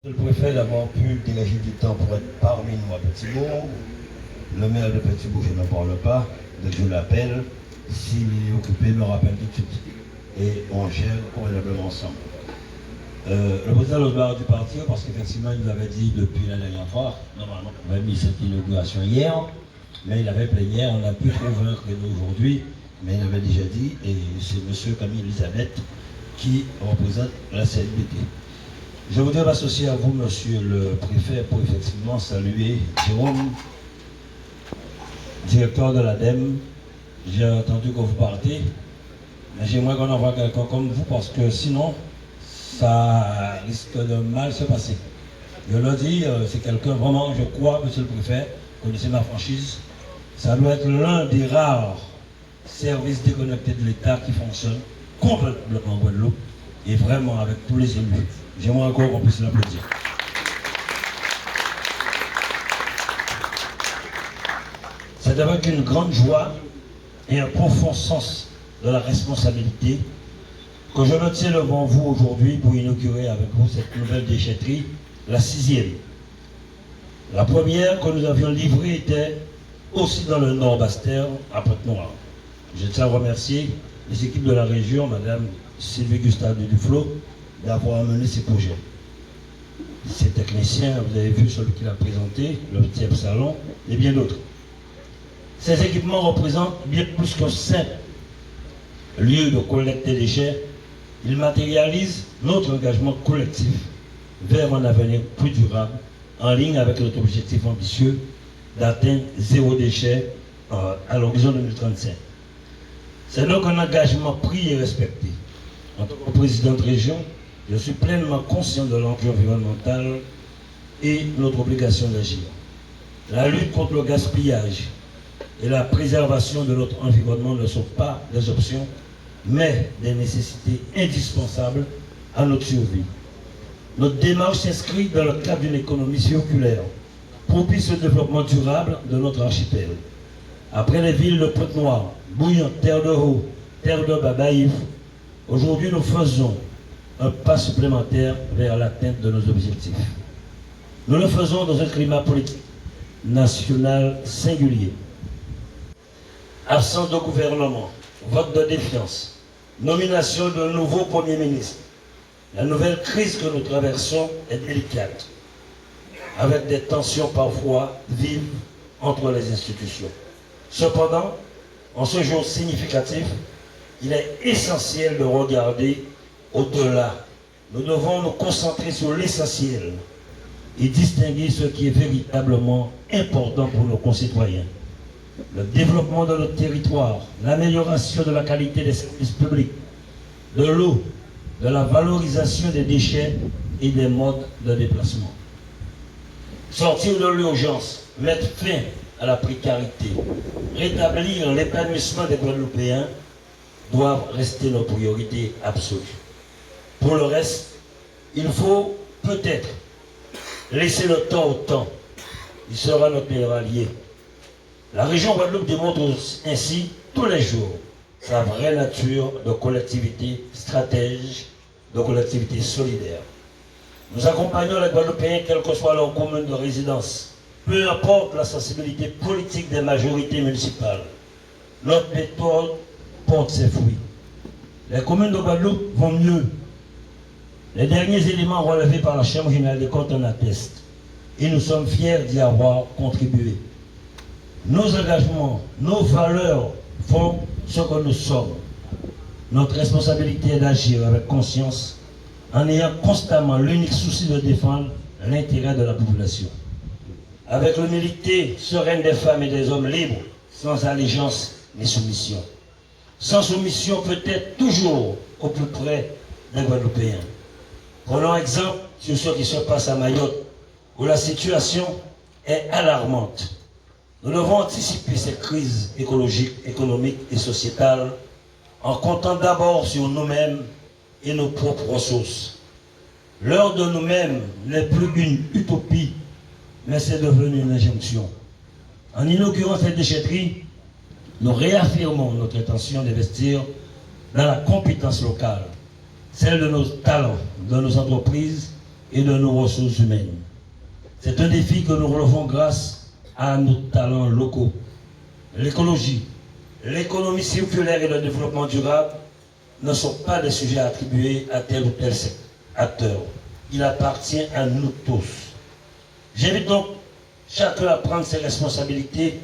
Le préfet d'avoir pu dégager du temps pour être parmi nous à Petit-Bourg. Le maire de Petit-Bourg, je n'en parle pas. Dès que je l'appelle, s'il est occupé, me rappelle tout de suite. Et on gère convenablement ensemble. Le président Losbar a dû partir parce qu'effectivement, il nous avait dit depuis la dernière fois, normalement, on avait mis cette inauguration hier, mais il avait plénière, on a pu trouver un créneau aujourd'hui, mais il avait déjà dit, et c'est M. Camille Elisabeth qui représente la CNBT. Je voudrais m'associer à vous, monsieur le préfet, pour effectivement saluer Jérôme, directeur de l'ADEME. J'ai entendu que vous partez, mais j'aimerais qu'on envoie quelqu'un comme vous parce que sinon, ça risque de mal se passer. Je le dis, c'est quelqu'un vraiment, je crois, monsieur le préfet, connaissez ma franchise, ça doit être l'un des rares services déconnectés de l'État qui fonctionne complètement en Guadeloupe et vraiment avec tous les élus. J'aimerais encore qu'on puisse l'applaudir. C'est avec une grande joie et un profond sens de la responsabilité que je me tiens devant vous aujourd'hui pour inaugurer avec vous cette nouvelle déchetterie, la 6e. La première que nous avions livrée était aussi dans le Nord Basse-Terre, à Pointe-Noire. Je tiens à remercier les équipes de la région, Madame Sylvie Gustave de Duflo, d'avoir mené ces projets. Ces techniciens, vous avez vu celui qui l'a présenté, le 8e salon, et bien d'autres. Ces équipements représentent bien plus qu'un simple lieu de collecte des déchets. Ils matérialisent notre engagement collectif vers un avenir plus durable, en ligne avec notre objectif ambitieux d'atteindre 0 déchet à l'horizon 2035. C'est donc un engagement pris et respecté. En tant que président de région, je suis pleinement conscient de l'enjeu environnemental et notre obligation d'agir. La lutte contre le gaspillage et la préservation de notre environnement ne sont pas des options, mais des nécessités indispensables à notre survie. Notre démarche s'inscrit dans le cadre d'une économie circulaire, propice au développement durable de notre archipel. Après les villes de Pointe-Noire, Bouillon, Terre de Haut, Terre de Babaïf, aujourd'hui nous faisons un pas supplémentaire vers l'atteinte de nos objectifs. Nous le faisons dans un climat politique national singulier. Absence de gouvernement, vote de défiance, nomination d'un nouveau Premier ministre. La nouvelle crise que nous traversons est délicate, avec des tensions parfois vives entre les institutions. Cependant, en ce jour significatif, il est essentiel de regarder au-delà. Nous devons nous concentrer sur l'essentiel et distinguer ce qui est véritablement important pour nos concitoyens. Le développement de notre territoire, l'amélioration de la qualité des services publics, de l'eau, de la valorisation des déchets et des modes de déplacement. Sortir de l'urgence, mettre fin à la précarité, rétablir l'épanouissement des Guadeloupéens doivent rester nos priorités absolues. Pour le reste, il faut peut-être laisser le temps au temps. Il sera notre meilleur allié. La région Guadeloupe démontre ainsi tous les jours sa vraie nature de collectivité stratège, de collectivité solidaire. Nous accompagnons les Guadeloupéens quelle que soit leur commune de résidence, peu importe la sensibilité politique des majorités municipales. Notre méthode porte ses fruits. Les communes de Guadeloupe vont mieux. Les derniers éléments relevés par la Chambre générale des comptes en attestent et nous sommes fiers d'y avoir contribué. Nos engagements, nos valeurs font ce que nous sommes. Notre responsabilité est d'agir avec conscience en ayant constamment l'unique souci de défendre l'intérêt de la population. Avec l'humilité sereine des femmes et des hommes libres, sans allégeance ni soumission. Sans soumission peut-être toujours au plus près des Guadeloupéens. Prenons exemple sur ce qui se passe à Mayotte, où la situation est alarmante. Nous devons anticiper ces crises écologiques, économiques et sociétales en comptant d'abord sur nous-mêmes et nos propres ressources. L'heure de nous-mêmes n'est plus une utopie, mais c'est devenu une injonction. En inaugurant cette déchetterie, nous réaffirmons notre intention d'investir dans la compétence locale, celle de nos talents, de nos entreprises et de nos ressources humaines. C'est un défi que nous relevons grâce à nos talents locaux. L'écologie, l'économie circulaire et le développement durable ne sont pas des sujets attribués à tel ou tel acteur. Il appartient à nous tous. J'invite donc chacun à prendre ses responsabilités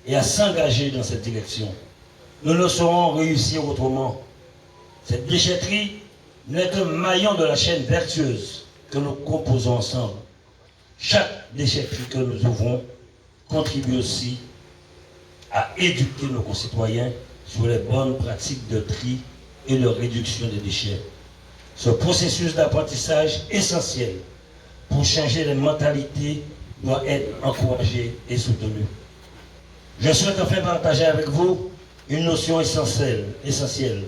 et à s'engager dans cette direction. Nous ne saurons réussir autrement. Cette déchetterie n'est qu'un maillon de la chaîne vertueuse que nous composons ensemble. Chaque déchetterie que nous ouvrons contribue aussi à éduquer nos concitoyens sur les bonnes pratiques de tri et de réduction des déchets. Ce processus d'apprentissage essentiel pour changer les mentalités doit être encouragé et soutenu. Je souhaite enfin partager avec vous une notion essentielle.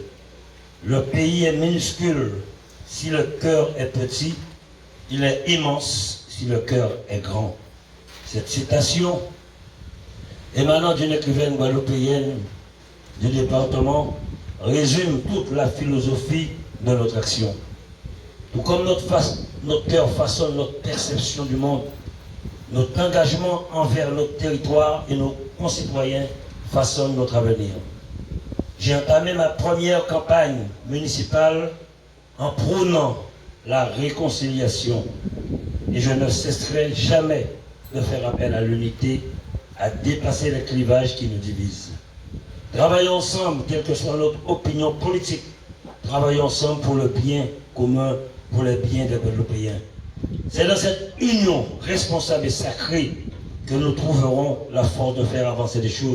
Le pays est minuscule si le cœur est petit, il est immense si le cœur est grand. Cette citation, émanant d'une écrivaine guadeloupéenne du département, résume toute la philosophie de notre action. Tout comme notre cœur façonne notre perception du monde, notre engagement envers notre territoire et nos concitoyens façonne notre avenir. J'ai entamé ma première campagne municipale en prônant la réconciliation et je ne cesserai jamais de faire appel à l'unité, à dépasser les clivages qui nous divisent. Travaillons ensemble, quelle que soit notre opinion politique. Travaillons ensemble pour le bien commun, pour le bien des Guadeloupéens. C'est dans cette union responsable et sacrée que nous trouverons la force de faire avancer les choses.